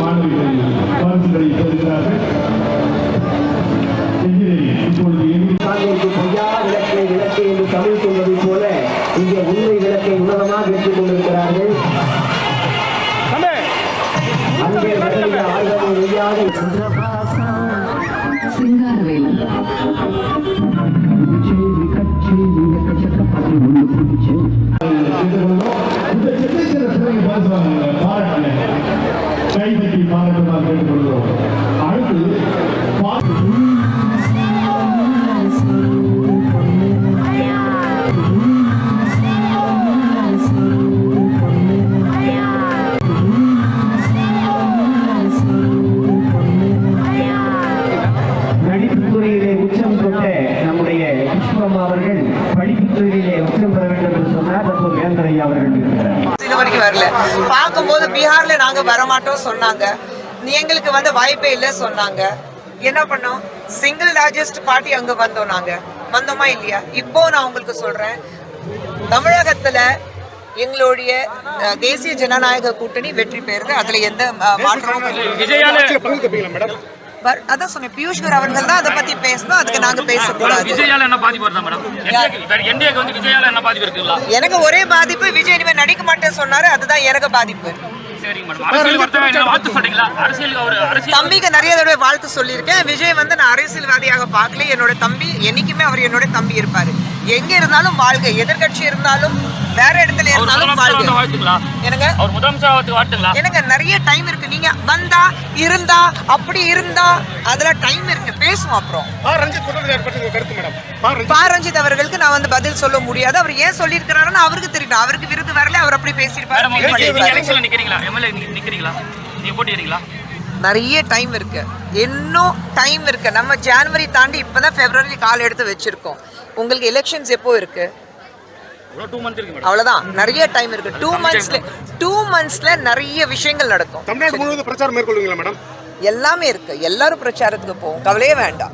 மாணவிகள் பரிசுகளை பெறுகிறார்கள். பொய்யா விளக்கை விளக்கு என்று தமிழ் சொல்வதை போல இங்கே உண்மை விளக்கை உணரமாக ஏற்றுக் கொண்டிருக்கிறார்கள். அங்கே வருகிற ஆழ்வதை நெய்யாத சிங்காரவேலன் கைதட்டி பாராட்டுமாக கேட்டுக்கொள்கிறோம். அடுத்து நடிப்புத்துறையிலே உச்சம் தொட்ட நம்முடைய விஸ்வம் அவர்கள் படிப்புத்துறையிலே உச்சம் பெற வேண்டும் என்று சொன்னார். டாக்டர் வேந்தர் ஐயா அவர்கள் இருக்கிறார். இது வரைக்கும் வரல. பார்க்கும்போது பீகார்ல நாங்க வரமாட்டோம் சொன்னாங்க. எங்களுக்கு வந்து வாய்ப்பே இல்லை சொன்னாங்க. என்ன பண்ணோம்? சிங்கிள் லார்ஜஸ்ட் பார்ட்டி அங்க வந்தோம். நாங்க வந்தோமா இல்லையா? இப்போ நான் உங்களுக்கு சொல்றேன், தமிழகத்துல எங்களுடைய தேசிய ஜனநாயக கூட்டணி வெற்றி பெறுது. அதுல எந்த மாற்றமும் இல்லை. அதான் சொன்னேன், பியூஷ்வர் அவர்கள் தான் அதை பத்தி பேசணும். அதுக்கு நாங்க பேசக்கூடாது. எனக்கு ஒரே பாதிப்பு, விஜய் இனிமே நடிக்க மாட்டேன்னு சொன்னாரு. அதுதான் எனக்கு பாதிப்பு. தம்பிக்கு நிறைய தடவை வாழ்த்து சொல்லியிருக்கேன். விஜய் வந்து நான் அரசியல்வாதியாக பார்க்கல. என்னோட தம்பி என்னைக்குமே அவர் என்னோட தம்பி இருப்பாரு. எங்க இருந்தாலும் வாழ்க, எதிர்கட்சி இருந்தாலும் வேற இடத்துல இருந்தாலும் எனக்கு எனக்கு நிறைய டைம் இருக்கு. நீங்க வந்தா இருந்தா அப்படி இருந்தா அதுல டைம் இருக்கு, பேசுவோம். அப்புறம் ரஞ்சித் அவர்களுக்கு நான் வந்து பதில் சொல்ல முடியாது. அவர் ஏன் சொல்லியிருக்கிறாருன்னு அவருக்கு தெரியும். அவருக்கு விருது வரல, அவர் அப்படி பேசியிருப்பாரு. நிறைய டைம் இருக்கு, இன்னும் டைம் இருக்கு. நம்ம ஜனவரி தாண்டி இப்பதான் பிப்ரவரி கால் எடுத்து வச்சிருக்கோம். உங்களுக்கு எலெக்ஷன்ஸ் எப்போ இருக்கு? அவ்வளவுதான், நிறைய டைம் இருக்கு. 2 monthsல நிறைய விஷயங்கள் நடக்கும். தமிழ்நாடு முழுவதும் பிரச்சாரம் மேற்கொள்வீங்களா மேடம்? எல்லாமே இருக்கு. எல்லாரும் பிரச்சாரத்துக்கு போவோம், கவலையே வேண்டாம்.